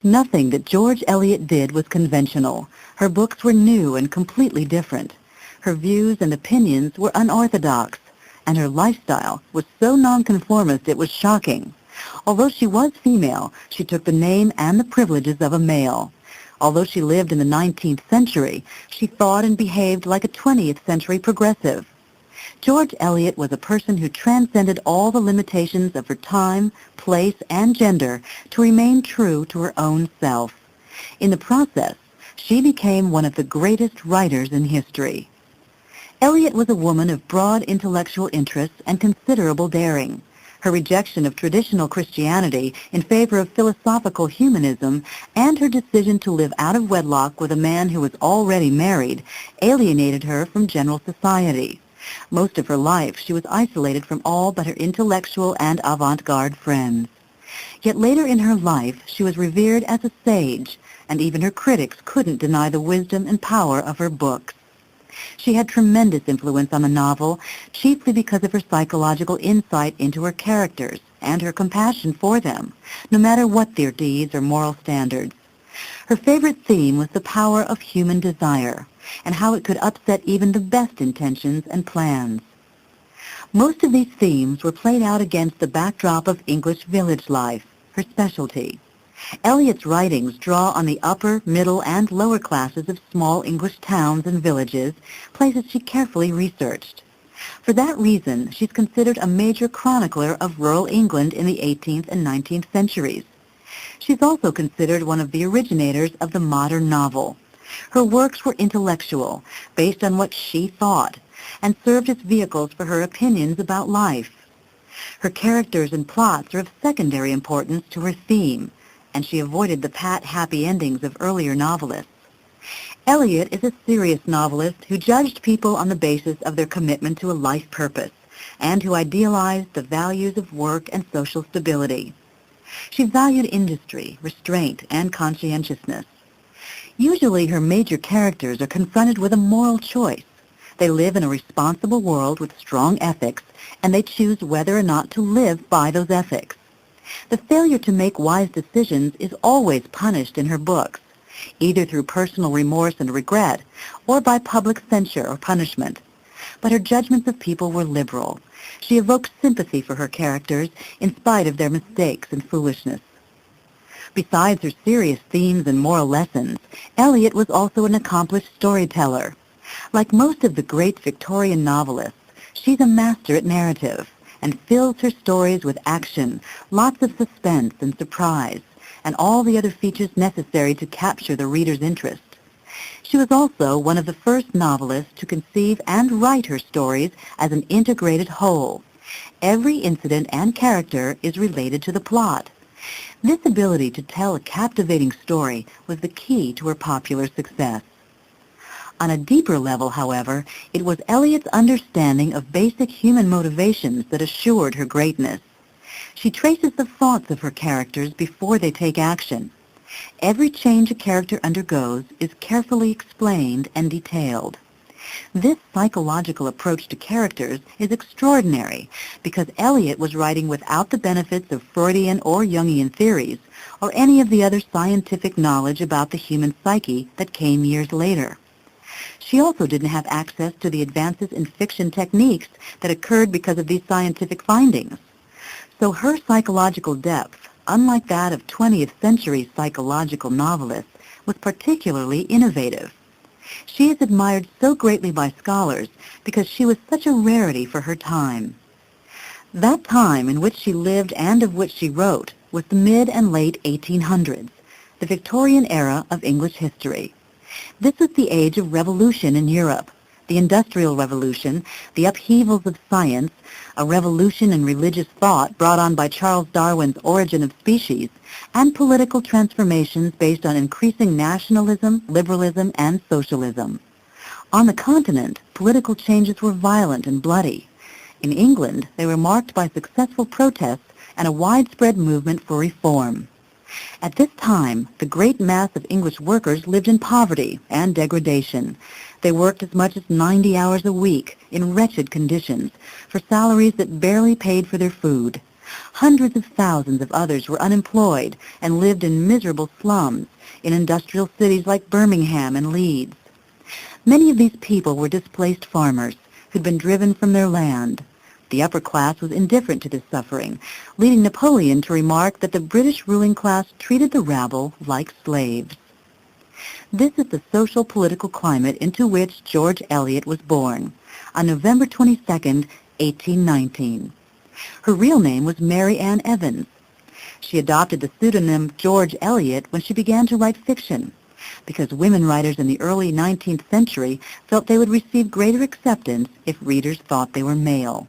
Nothing that George Eliot did was conventional. Her books were new and completely different. Her views and opinions were unorthodox, and her lifestyle was so nonconformist it was shocking. Although she was female, she took the name and the privileges of a male. Although she lived in the 19th century, she thought and behaved like a 20th century progressive. George Eliot was a person who transcended all the limitations of her time, place, and gender to remain true to her own self. In the process, she became one of the greatest writers in history. Eliot was a woman of broad intellectual interests and considerable daring. Her rejection of traditional Christianity in favor of philosophical humanism and her decision to live out of wedlock with a man who was already married alienated her from general society. Most of her life, she was isolated from all but her intellectual and avant-garde friends. Yet later in her life, she was revered as a sage, and even her critics couldn't deny the wisdom and power of her books. She had tremendous influence on the novel, chiefly because of her psychological insight into her characters and her compassion for them, no matter what their deeds or moral standards. Her favorite theme was the power of human desire, and how it could upset even the best intentions and plans. Most of these themes were played out against the backdrop of English village life, her specialty. Eliot's writings draw on the upper, middle, and lower classes of small English towns and villages, places she carefully researched. For that reason, she's considered a major chronicler of rural England in the 18th and 19th centuries. She's also considered one of the originators of the modern novel. Her works were intellectual, based on what she thought, and served as vehicles for her opinions about life. Her characters and plots are of secondary importance to her theme, and she avoided the pat, happy endings of earlier novelists. Eliot is a serious novelist who judged people on the basis of their commitment to a life purpose, and who idealized the values of work and social stability. She valued industry, restraint, and conscientiousness. Usually her major characters are confronted with a moral choice. They live in a responsible world with strong ethics, and they choose whether or not to live by those ethics. The failure to make wise decisions is always punished in her books, either through personal remorse and regret, or by public censure or punishment. But her judgments of people were liberal. She evoked sympathy for her characters in spite of their mistakes and foolishness. Besides her serious themes and moral lessons, Eliot was also an accomplished storyteller. Like most of the great Victorian novelists, she's a master at narrative and fills her stories with action, lots of suspense and surprise, and all the other features necessary to capture the reader's interest. She was also one of the first novelists to conceive and write her stories as an integrated whole. Every incident and character is related to the plot. This ability to tell a captivating story was the key to her popular success. On a deeper level, however, it was Eliot's understanding of basic human motivations that assured her greatness. She traces the thoughts of her characters before they take action. Every change a character undergoes is carefully explained and detailed. This psychological approach to characters is extraordinary because Eliot was writing without the benefits of Freudian or Jungian theories or any of the other scientific knowledge about the human psyche that came years later. She also didn't have access to the advances in fiction techniques that occurred because of these scientific findings. So her psychological depth, unlike that of 20th century psychological novelists, was particularly innovative. She is admired so greatly by scholars because she was such a rarity for her time. That time in which she lived and of which she wrote was the mid and late 1800s, the Victorian era of English history. This was the age of revolution in Europe, the Industrial Revolution, the upheavals of science, a revolution in religious thought brought on by Charles Darwin's Origin of Species, and political transformations based on increasing nationalism, liberalism, and socialism. On the continent, political changes were violent and bloody. In England, they were marked by successful protests and a widespread movement for reform. At this time, the great mass of English workers lived in poverty and degradation. They worked as much as 90 hours a week in wretched conditions for salaries that barely paid for their food. Hundreds of thousands of others were unemployed and lived in miserable slums in industrial cities like Birmingham and Leeds. Many of these people were displaced farmers who'd been driven from their land. The upper class was indifferent to this suffering, leading Napoleon to remark that the British ruling class treated the rabble like slaves. This is the social political climate into which George Eliot was born on November 22, 1819. Her real name was Mary Ann Evans. She adopted the pseudonym George Eliot when she began to write fiction, because women writers in the early 19th century felt they would receive greater acceptance if readers thought they were male.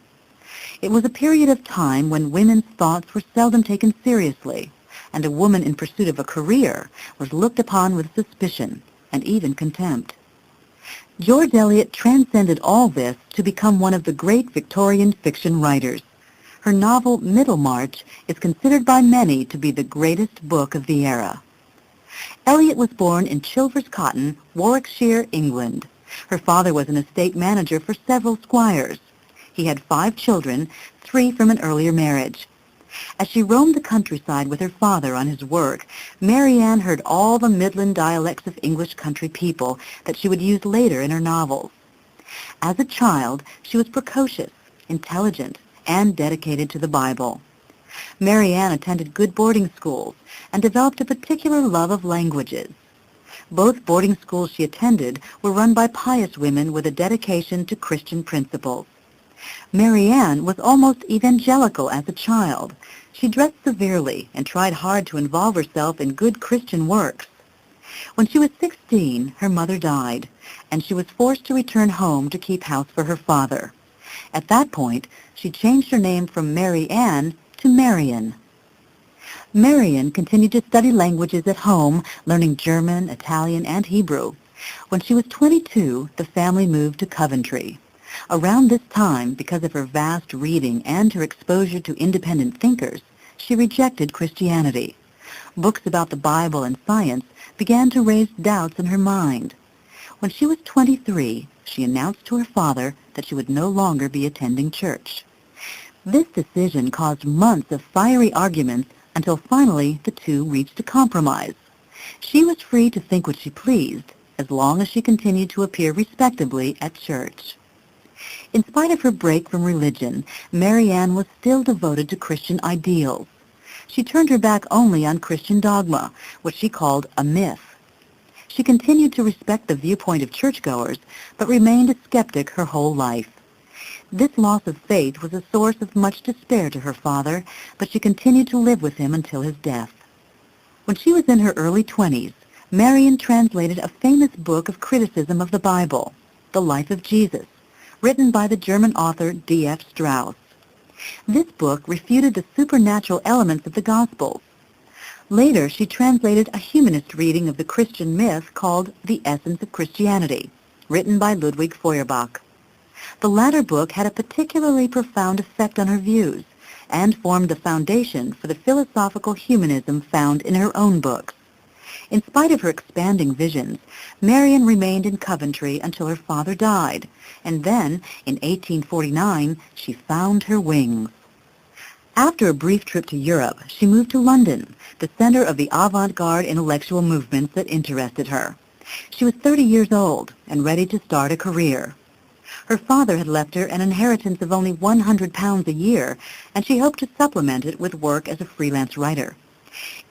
It was a period of time when women's thoughts were seldom taken seriously, and a woman in pursuit of a career was looked upon with suspicion and even contempt. George Eliot transcended all this to become one of the great Victorian fiction writers. Her novel Middlemarch is considered by many to be the greatest book of the era. Eliot was born in Chilvers Cotton, Warwickshire, England. Her father was an estate manager for several squires. He had 5 children, 3 from an earlier marriage. As she roamed the countryside with her father on his work, Mary Ann heard all the Midland dialects of English country people that she would use later in her novels. As a child, she was precocious, intelligent, and dedicated to the Bible. Mary Ann attended good boarding schools and developed a particular love of languages. Both boarding schools she attended were run by pious women with a dedication to Christian principles. Mary Ann was almost evangelical as a child. She dressed severely and tried hard to involve herself in good Christian works. When she was 16, her mother died, and she was forced to return home to keep house for her father. At that point, she changed her name from Mary Ann to Marian. Marian continued to study languages at home, learning German, Italian, and Hebrew. When she was 22, the family moved to Coventry. Around this time, because of her vast reading and her exposure to independent thinkers, she rejected Christianity. Books about the Bible and science began to raise doubts in her mind. When she was 23, she announced to her father that she would no longer be attending church. This decision caused months of fiery arguments until finally the two reached a compromise. She was free to think what she pleased, as long as she continued to appear respectably at church. In spite of her break from religion, Mary Ann was still devoted to Christian ideals. She turned her back only on Christian dogma, which she called a myth. She continued to respect the viewpoint of churchgoers, but remained a skeptic her whole life. This loss of faith was a source of much despair to her father, but she continued to live with him until his death. When she was in her early 20s, Marian translated a famous book of criticism of the Bible, The Life of Jesus, written by the German author D.F. Strauss. This book refuted the supernatural elements of the Gospels. Later, she translated a humanist reading of the Christian myth called The Essence of Christianity, written by Ludwig Feuerbach. The latter book had a particularly profound effect on her views and formed the foundation for the philosophical humanism found in her own books. In spite of her expanding visions, Marian remained in Coventry until her father died, and then, in 1849, she found her wings. After a brief trip to Europe, she moved to London, the center of the avant-garde intellectual movements that interested her. She was 30 years old and ready to start a career. Her father had left her an inheritance of only £100 a year, and she hoped to supplement it with work as a freelance writer.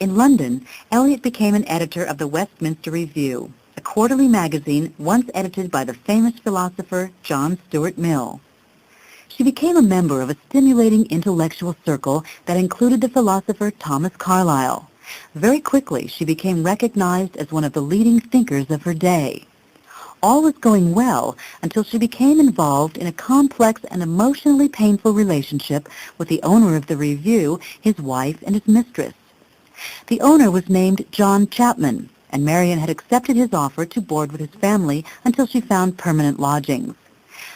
In London, Eliot became an editor of the Westminster Review, a quarterly magazine once edited by the famous philosopher John Stuart Mill. She became a member of a stimulating intellectual circle that included the philosopher Thomas Carlyle. Very quickly, she became recognized as one of the leading thinkers of her day. All was going well until she became involved in a complex and emotionally painful relationship with the owner of the Review, his wife, and his mistress. The owner was named John Chapman, and Marian had accepted his offer to board with his family until she found permanent lodgings.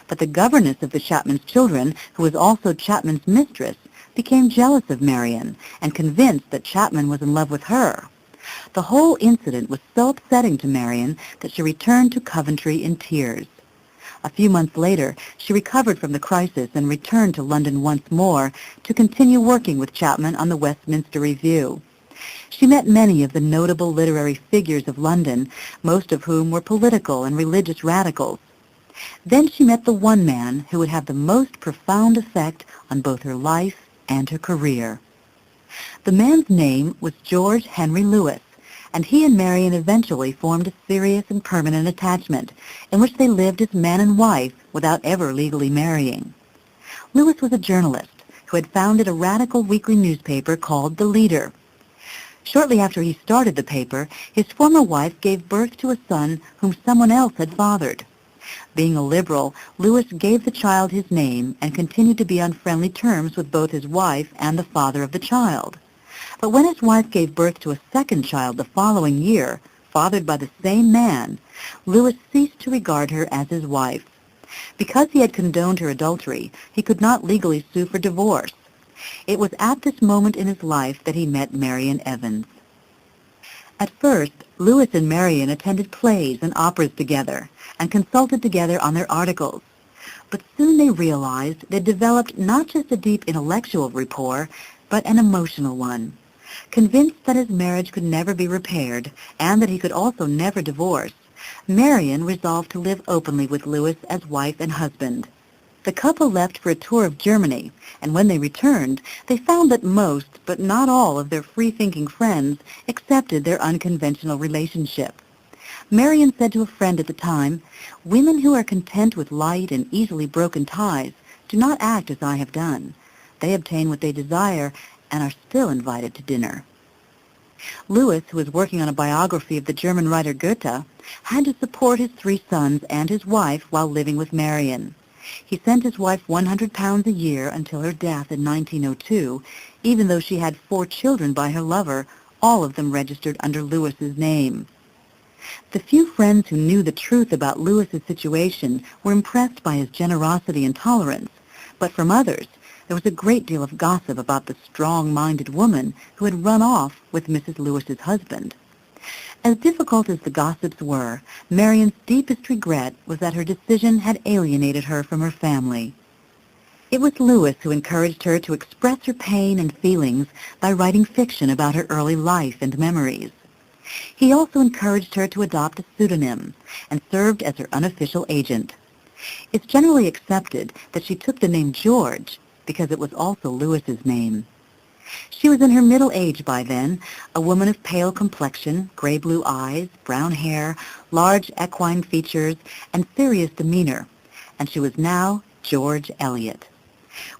But the governess of the Chapman's children, who was also Chapman's mistress, became jealous of Marian and convinced that Chapman was in love with her. The whole incident was so upsetting to Marian that she returned to Coventry in tears. A few months later, she recovered from the crisis and returned to London once more to continue working with Chapman on the Westminster Review. She met many of the notable literary figures of London, most of whom were political and religious radicals. Then she met the one man who would have the most profound effect on both her life and her career. The man's name was George Henry Lewis, and he and Marion eventually formed a serious and permanent attachment in which they lived as man and wife without ever legally marrying. Lewis was a journalist who had founded a radical weekly newspaper called The Leader. Shortly after he started the paper, his former wife gave birth to a son whom someone else had fathered. Being a liberal, Lewis gave the child his name and continued to be on friendly terms with both his wife and the father of the child. But when his wife gave birth to a second child the following year, fathered by the same man, Lewis ceased to regard her as his wife. Because he had condoned her adultery, he could not legally sue for divorce. It was at this moment in his life that he met Marion Evans. At first, Lewis and Marion attended plays and operas together and consulted together on their articles. But soon they realized they developed not just a deep intellectual rapport, but an emotional one. Convinced that his marriage could never be repaired and that he could also never divorce, Marion resolved to live openly with Lewis as wife and husband. The couple left for a tour of Germany, and when they returned, they found that most, but not all, of their free-thinking friends accepted their unconventional relationship. Marion said to a friend at the time, "Women who are content with light and easily broken ties do not act as I have done. They obtain what they desire and are still invited to dinner." Lewis, who was working on a biography of the German writer Goethe, had to support his 3 sons and his wife while living with Marion. He sent his wife £100 a year until her death in 1902, even though she had 4 children by her lover, all of them registered under Lewis's name. The few friends who knew the truth about Lewis's situation were impressed by his generosity and tolerance, but from others, there was a great deal of gossip about the strong-minded woman who had run off with Mrs. Lewis's husband. As difficult as the gossips were, Marion's deepest regret was that her decision had alienated her from her family. It was Lewis who encouraged her to express her pain and feelings by writing fiction about her early life and memories. He also encouraged her to adopt a pseudonym and served as her unofficial agent. It's generally accepted that she took the name George because it was also Lewis's name. She was in her middle age by then, a woman of pale complexion, gray-blue eyes, brown hair, large equine features, and serious demeanor, and she was now George Eliot.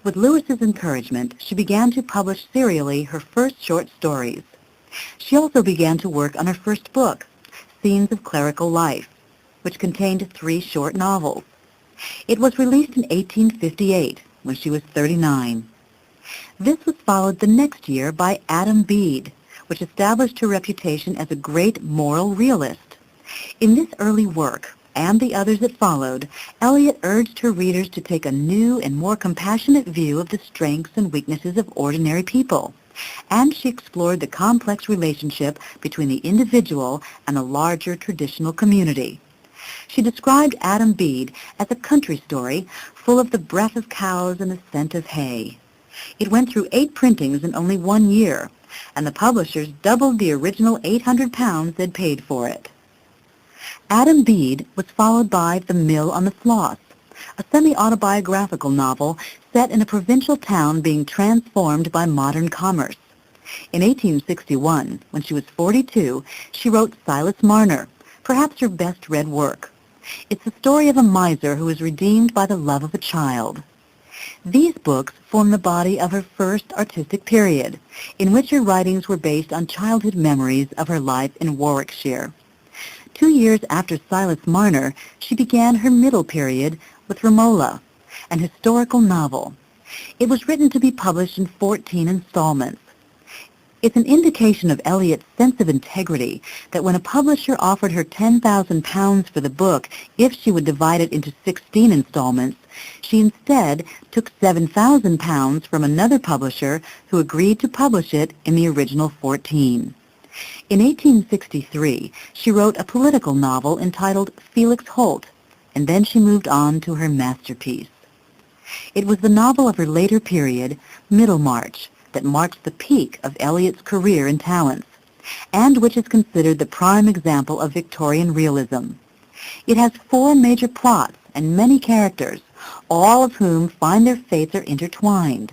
With Lewis's encouragement, she began to publish serially her first short stories. She also began to work on her first book, Scenes of Clerical Life, which contained 3 short novels. It was released in 1858, when she was 39. This was followed the next year by Adam Bede, which established her reputation as a great moral realist. In this early work, and the others that followed, Eliot urged her readers to take a new and more compassionate view of the strengths and weaknesses of ordinary people, and she explored the complex relationship between the individual and the larger traditional community. She described Adam Bede as a country story full of the breath of cows and the scent of hay. It went through 8 printings in only 1 year, and the publishers doubled the original £800 they'd paid for it. Adam Bede was followed by The Mill on the Floss, a semi-autobiographical novel set in a provincial town being transformed by modern commerce. In 1861, when she was 42, she wrote Silas Marner, perhaps her best-read work. It's the story of a miser who is redeemed by the love of a child. These books form the body of her first artistic period, in which her writings were based on childhood memories of her life in Warwickshire. 2 years after Silas Marner, she began her middle period with Romola, an historical novel. It was written to be published in 14 installments. It's an indication of Eliot's sense of integrity that when a publisher offered her £10,000 for the book if she would divide it into 16 installments, she instead took £7,000 from another publisher who agreed to publish it in the original 14. In 1863, she wrote a political novel entitled Felix Holt, and then she moved on to her masterpiece. It was the novel of her later period, Middlemarch, that marks the peak of Eliot's career and talents, and which is considered the prime example of Victorian realism. It has 4 major plots and many characters, all of whom find their fates are intertwined.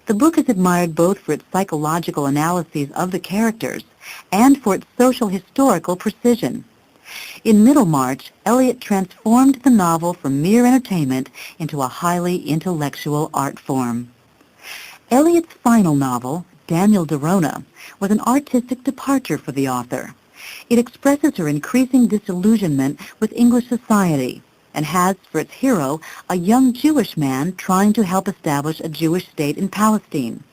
The book is admired both for its psychological analyses of the characters and for its social historical precision. In Middlemarch, Eliot transformed the novel from mere entertainment into a highly intellectual art form. Eliot's final novel, Daniel Derona, was an artistic departure for the author. It expresses her increasing disillusionment with English society and has for its hero a young Jewish man trying to help establish a Jewish state in Palestine.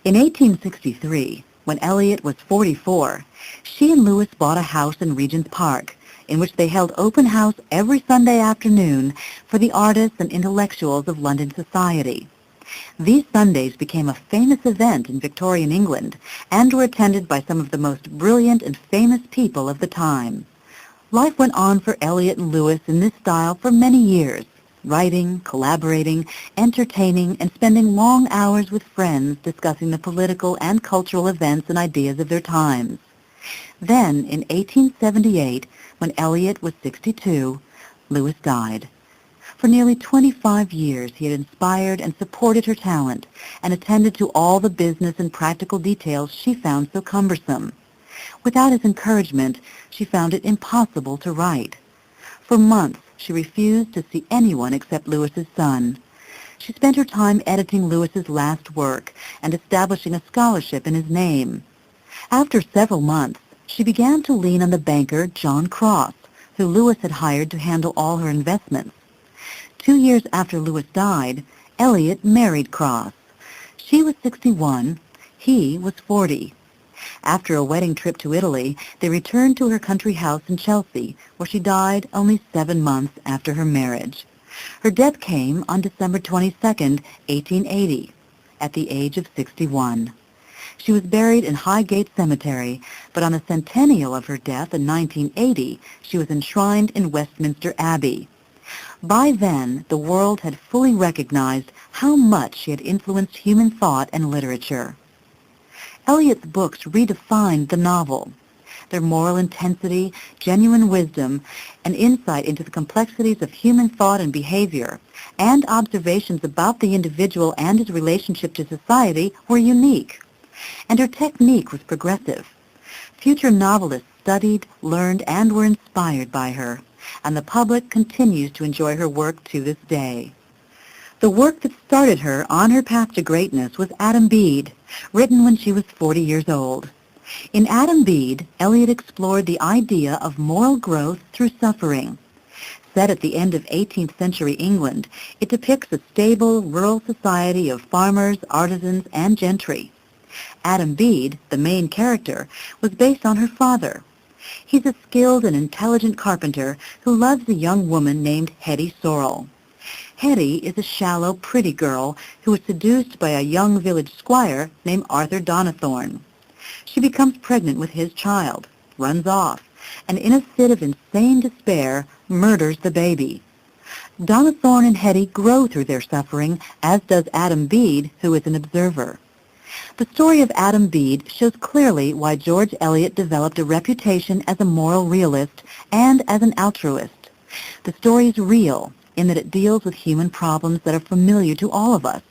In 1863, when Eliot was 44, she and Lewis bought a house in Regent's Park, in which they held open house every Sunday afternoon for the artists and intellectuals of London society. These Sundays became a famous event in Victorian England and were attended by some of the most brilliant and famous people of the time. Life went on for Eliot and Lewis in this style for many years, writing, collaborating, entertaining, and spending long hours with friends discussing the political and cultural events and ideas of their times. Then, in 1878, when Eliot was 62, Lewis died. For nearly 25 years, he had inspired and supported her talent and attended to all the business and practical details she found so cumbersome. Without his encouragement, she found it impossible to write. For months, she refused to see anyone except Lewis's son. She spent her time editing Lewis's last work and establishing a scholarship in his name. After several months, she began to lean on the banker John Cross, who Lewis had hired to handle all her investments. 2 years after Lewis died, Eliot married Cross. She was 61, he was 40. After a wedding trip to Italy, they returned to her country house in Chelsea, where she died only 7 months after her marriage. Her death came on December 22, 1880, at the age of 61. She was buried in Highgate Cemetery, but on the centennial of her death in 1980, she was enshrined in Westminster Abbey. By then, the world had fully recognized how much she had influenced human thought and literature. Eliot's books redefined the novel. Their moral intensity, genuine wisdom, and insight into the complexities of human thought and behavior, and observations about the individual and his relationship to society were unique. And her technique was progressive. Future novelists studied, learned, and were inspired by her, and the public continues to enjoy her work to this day. The work that started her on her path to greatness was Adam Bede, written when she was 40 years old. In Adam Bede, Eliot explored the idea of moral growth through suffering. Set at the end of 18th century England, it depicts a stable, rural society of farmers, artisans, and gentry. Adam Bede, the main character, was based on her father. He's a skilled and intelligent carpenter who loves a young woman named Hetty Sorrel. Hetty is a shallow, pretty girl who is seduced by a young village squire named Arthur Donnithorne. She becomes pregnant with his child, runs off, and in a fit of insane despair, murders the baby. Donnithorne and Hetty grow through their suffering, as does Adam Bede, who is an observer. The story of Adam Bede shows clearly why George Eliot developed a reputation as a moral realist and as an altruist. The story is real in that it deals with human problems that are familiar to all of us: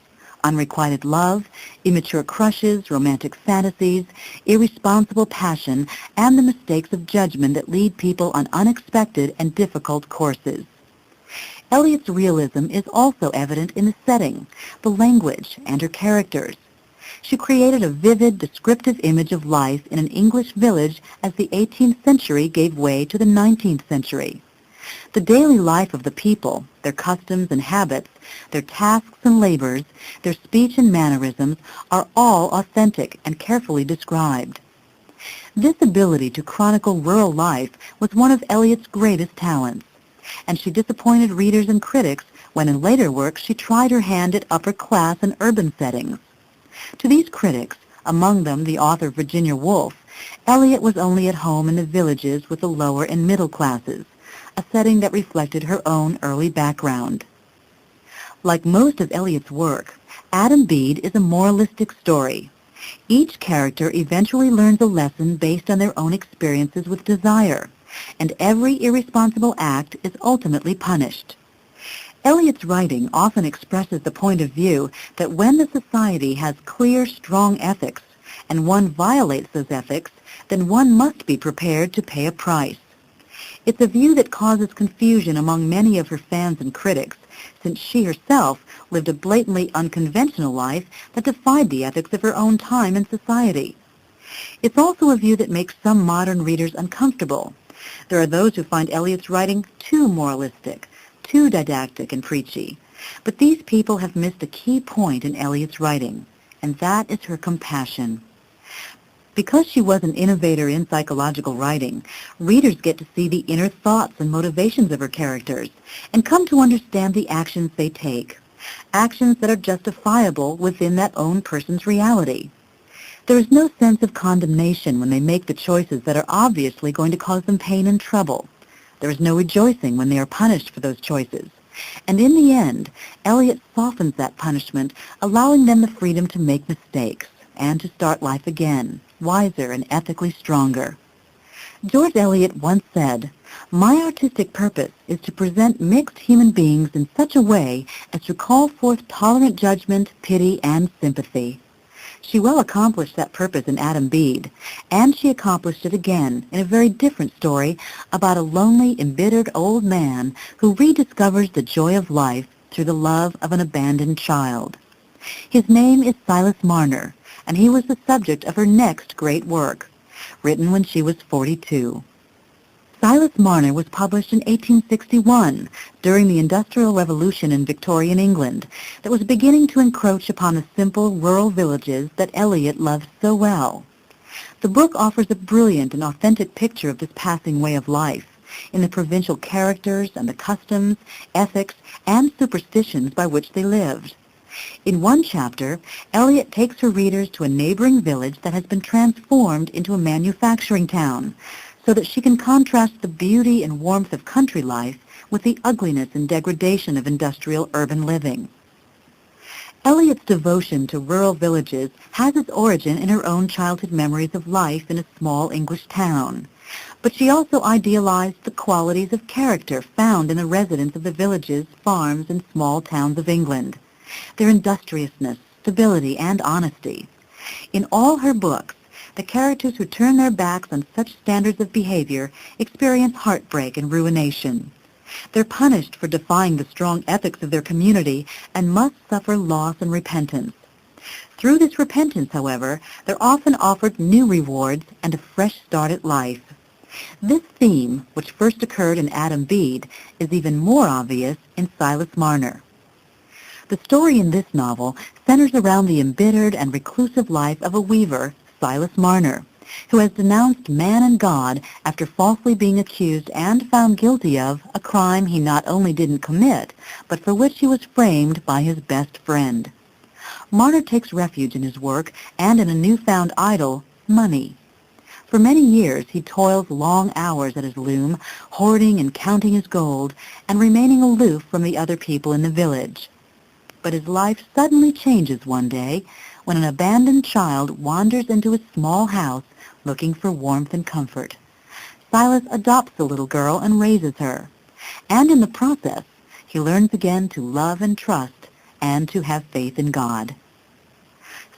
unrequited love, immature crushes, romantic fantasies, irresponsible passion, and the mistakes of judgment that lead people on unexpected and difficult courses. Eliot's realism is also evident in the setting, the language, and her characters. She created a vivid, descriptive image of life in an English village as the 18th century gave way to the 19th century. The daily life of the people, their customs and habits, their tasks and labors, their speech and mannerisms are all authentic and carefully described. This ability to chronicle rural life was one of Eliot's greatest talents, and she disappointed readers and critics when in later works she tried her hand at upper-class and urban settings. To these critics, among them the author Virginia Woolf, Eliot was only at home in the villages with the lower and middle classes, a setting that reflected her own early background. Like most of Eliot's work, Adam Bede is a moralistic story. Each character eventually learns a lesson based on their own experiences with desire, and every irresponsible act is ultimately punished. Eliot's writing often expresses the point of view that when the society has clear, strong ethics, and one violates those ethics, then one must be prepared to pay a price. It's a view that causes confusion among many of her fans and critics, since she herself lived a blatantly unconventional life that defied the ethics of her own time and society. It's also a view that makes some modern readers uncomfortable. There are those who find Eliot's writing too moralistic, too didactic and preachy. But these people have missed a key point in Eliot's writing, and that is her compassion. Because she was an innovator in psychological writing, readers get to see the inner thoughts and motivations of her characters and come to understand the actions they take, actions that are justifiable within that own person's reality. There is no sense of condemnation when they make the choices that are obviously going to cause them pain and trouble. There is no rejoicing when they are punished for those choices. And in the end, Eliot softens that punishment, allowing them the freedom to make mistakes and to start life again, wiser and ethically stronger. George Eliot once said, "My artistic purpose is to present mixed human beings in such a way as to call forth tolerant judgment, pity, and sympathy." She well accomplished that purpose in Adam Bede, and she accomplished it again in a very different story about a lonely, embittered old man who rediscovers the joy of life through the love of an abandoned child. His name is Silas Marner, and he was the subject of her next great work, written when she was 42. Silas Marner was published in 1861 during the Industrial Revolution in Victorian England that was beginning to encroach upon the simple rural villages that Eliot loved so well. The book offers a brilliant and authentic picture of this passing way of life in the provincial characters and the customs, ethics, and superstitions by which they lived. In one chapter, Eliot takes her readers to a neighboring village that has been transformed into a manufacturing town, so that she can contrast the beauty and warmth of country life with the ugliness and degradation of industrial urban living. Eliot's devotion to rural villages has its origin in her own childhood memories of life in a small English town, but she also idealized the qualities of character found in the residents of the villages, farms, and small towns of England, their industriousness, stability, and honesty. In all her books, the characters who turn their backs on such standards of behavior experience heartbreak and ruination. They're punished for defying the strong ethics of their community and must suffer loss and repentance. Through this repentance, however, they're often offered new rewards and a fresh start at life. This theme, which first occurred in Adam Bede, is even more obvious in Silas Marner. The story in this novel centers around the embittered and reclusive life of a weaver, Silas Marner, who has denounced man and God after falsely being accused and found guilty of a crime he not only didn't commit, but for which he was framed by his best friend. Marner takes refuge in his work and in a newfound idol, money. For many years he toils long hours at his loom, hoarding and counting his gold, and remaining aloof from the other people in the village. But his life suddenly changes one day when an abandoned child wanders into his small house looking for warmth and comfort. Silas adopts the little girl and raises her, and in the process, he learns again to love and trust and to have faith in God.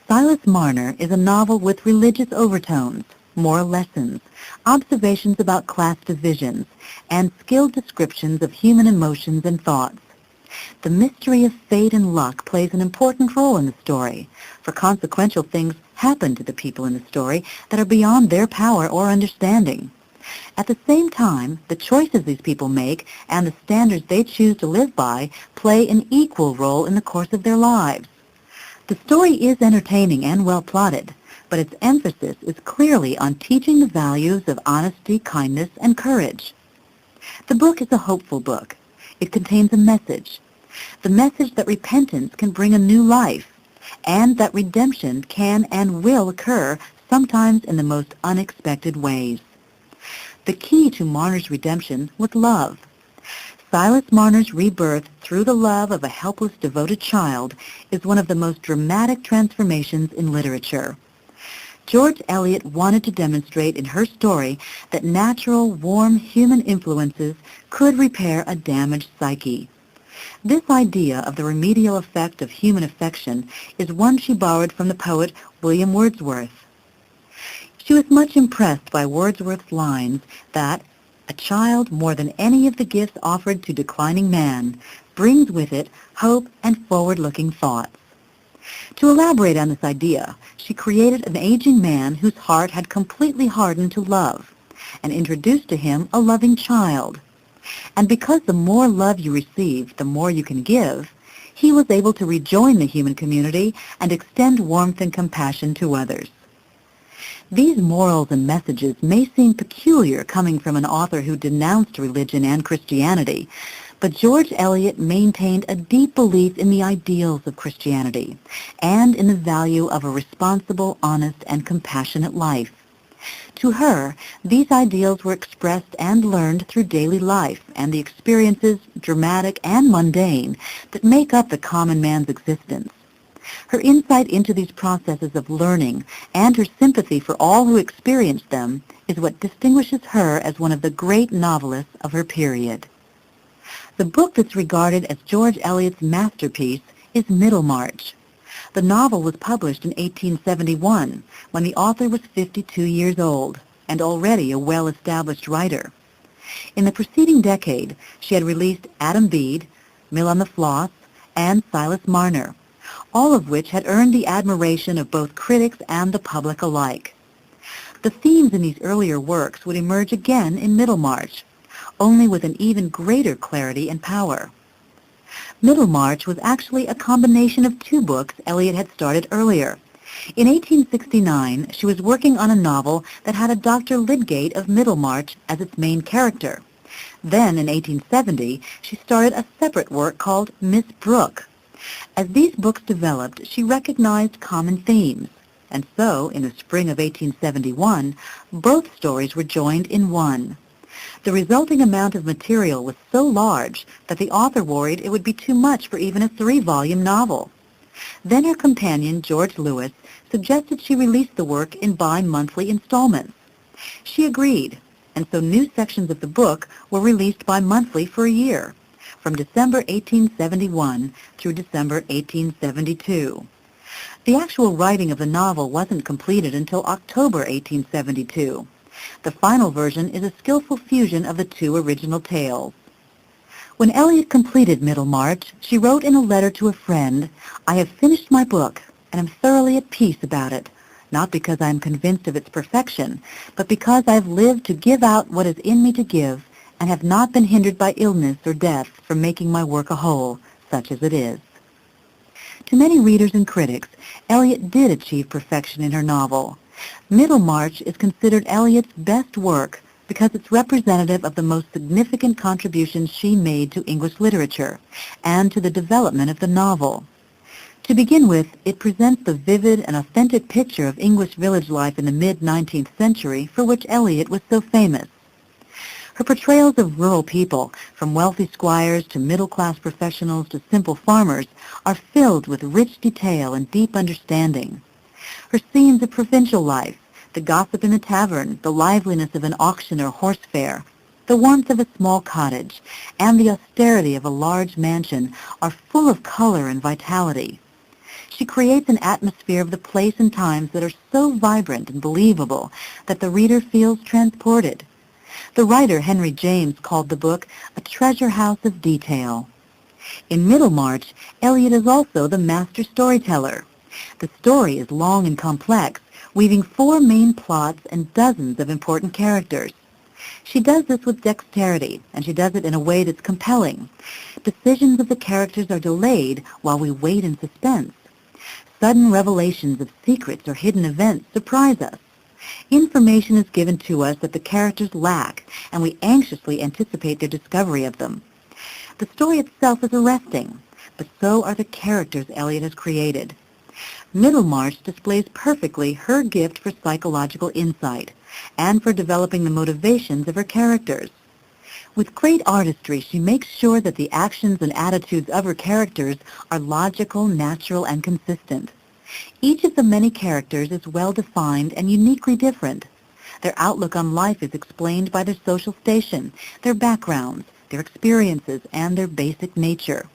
Silas Marner is a novel with religious overtones, moral lessons, observations about class divisions, and skilled descriptions of human emotions and thoughts. The mystery of fate and luck plays an important role in the story, for consequential things happen to the people in the story that are beyond their power or understanding. At the same time, the choices these people make and the standards they choose to live by play an equal role in the course of their lives. The story is entertaining and well plotted, but its emphasis is clearly on teaching the values of honesty, kindness, and courage. The book is a hopeful book. It contains a message. The message that repentance can bring a new life, and that redemption can and will occur sometimes in the most unexpected ways. The key to Marner's redemption was love, Silas Marner's rebirth through the love of a helpless, devoted child is one of the most dramatic transformations in literature. George Eliot wanted to demonstrate in her story that natural, warm human influences could repair a damaged psyche. This idea of the remedial effect of human affection is one she borrowed from the poet William Wordsworth. She was much impressed by Wordsworth's lines that a child, more than any of the gifts offered to declining man, brings with it hope and forward-looking thoughts. To elaborate on this idea, she created an aging man whose heart had completely hardened to love, and introduced to him a loving child. And because the more love you receive, the more you can give, he was able to rejoin the human community and extend warmth and compassion to others. These morals and messages may seem peculiar coming from an author who denounced religion and Christianity, but George Eliot maintained a deep belief in the ideals of Christianity and in the value of a responsible, honest, and compassionate life. To her, these ideals were expressed and learned through daily life and the experiences, dramatic and mundane, that make up the common man's existence. Her insight into these processes of learning and her sympathy for all who experienced them is what distinguishes her as one of the great novelists of her period. The book that's regarded as George Eliot's masterpiece is Middlemarch. The novel was published in 1871, when the author was 52 years old and already a well-established writer. In the preceding decade, she had released Adam Bede, Mill on the Floss, and Silas Marner, all of which had earned the admiration of both critics and the public alike. The themes in these earlier works would emerge again in Middlemarch, only with an even greater clarity and power. Middlemarch was actually a combination of two books Eliot had started earlier. In 1869, she was working on a novel that had a Dr. Lydgate of Middlemarch as its main character. Then, in 1870, she started a separate work called Miss Brooke. As these books developed, she recognized common themes, and so, in the spring of 1871, both stories were joined in one. The resulting amount of material was so large that the author worried it would be too much for even a 3-volume novel. Then her companion, George Lewis, suggested she release the work in bi-monthly installments. She agreed, and so new sections of the book were released bi-monthly for a year, from December 1871 through December 1872. The actual writing of the novel wasn't completed until October 1872. The final version is a skillful fusion of the two original tales. When Eliot completed Middlemarch, she wrote in a letter to a friend, "I have finished my book and am thoroughly at peace about it, not because I am convinced of its perfection, but because I have lived to give out what is in me to give and have not been hindered by illness or death from making my work a whole, such as it is." To many readers and critics, Eliot did achieve perfection in her novel. Middlemarch is considered Eliot's best work because it's representative of the most significant contributions she made to English literature and to the development of the novel. To begin with, it presents the vivid and authentic picture of English village life in the mid-19th century for which Eliot was so famous. Her portrayals of rural people, from wealthy squires to middle-class professionals to simple farmers, are filled with rich detail and deep understanding. Her scenes of provincial life, the gossip in the tavern, the liveliness of an auction or horse fair, the warmth of a small cottage, and the austerity of a large mansion are full of color and vitality. She creates an atmosphere of the place and times that are so vibrant and believable that the reader feels transported. The writer Henry James called the book a treasure house of detail. In Middlemarch, Eliot is also the master storyteller. The story is long and complex, weaving 4 main plots and dozens of important characters. She does this with dexterity, and she does it in a way that's compelling. Decisions of the characters are delayed while we wait in suspense. Sudden revelations of secrets or hidden events surprise us. Information is given to us that the characters lack, and we anxiously anticipate their discovery of them. The story itself is arresting, but so are the characters Eliot has created. Middlemarch displays perfectly her gift for psychological insight and for developing the motivations of her characters. With great artistry, she makes sure that the actions and attitudes of her characters are logical, natural, and consistent. Each of the many characters is well-defined and uniquely different. Their outlook on life is explained by their social station, their backgrounds, their experiences, and their basic nature.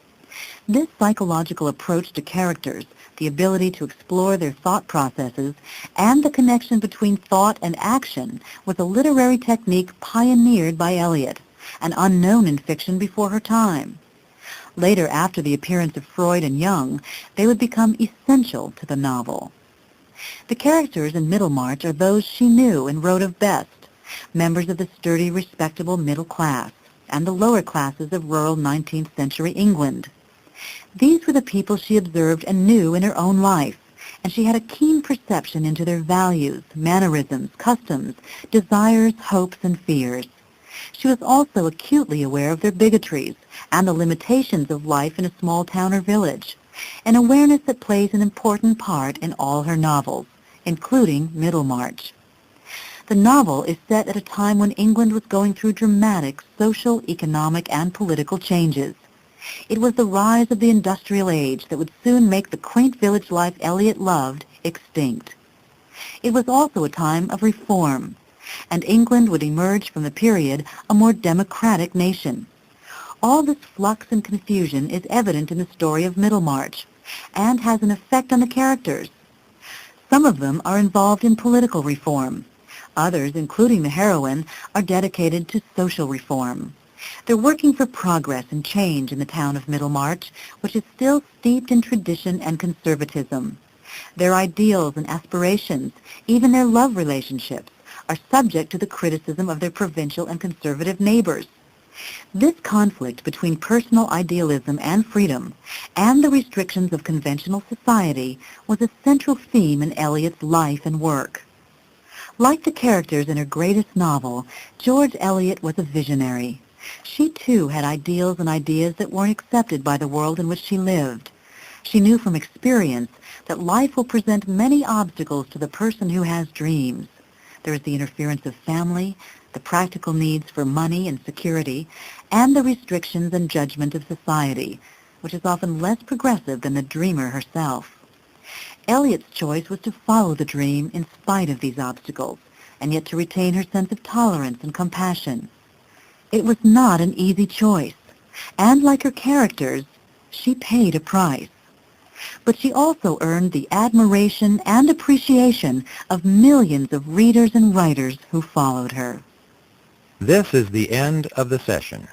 This psychological approach to characters, the ability to explore their thought processes, and the connection between thought and action was a literary technique pioneered by Eliot, and unknown in fiction before her time. Later, after the appearance of Freud and Jung, they would become essential to the novel. The characters in Middlemarch are those she knew and wrote of best, members of the sturdy, respectable middle class, and the lower classes of rural 19th century England. These were the people she observed and knew in her own life, and she had a keen perception into their values, mannerisms, customs, desires, hopes, and fears. She was also acutely aware of their bigotries and the limitations of life in a small town or village, an awareness that plays an important part in all her novels, including Middlemarch. The novel is set at a time when England was going through dramatic social, economic, and political changes. It was the rise of the industrial age that would soon make the quaint village life Eliot loved extinct. It was also a time of reform, and England would emerge from the period a more democratic nation. All this flux and confusion is evident in the story of Middlemarch, and has an effect on the characters. Some of them are involved in political reform. Others, including the heroine, are dedicated to social reform. They're working for progress and change in the town of Middlemarch, which is still steeped in tradition and conservatism. Their ideals and aspirations, even their love relationships, are subject to the criticism of their provincial and conservative neighbors. This conflict between personal idealism and freedom and the restrictions of conventional society was a central theme in Eliot's life and work. Like the characters in her greatest novel, George Eliot was a visionary. She, too, had ideals and ideas that weren't accepted by the world in which she lived. She knew from experience that life will present many obstacles to the person who has dreams. There is the interference of family, the practical needs for money and security, and the restrictions and judgment of society, which is often less progressive than the dreamer herself. Eliot's choice was to follow the dream in spite of these obstacles, and yet to retain her sense of tolerance and compassion. It was not an easy choice, and like her characters, she paid a price. But she also earned the admiration and appreciation of millions of readers and writers who followed her. This is the end of the session.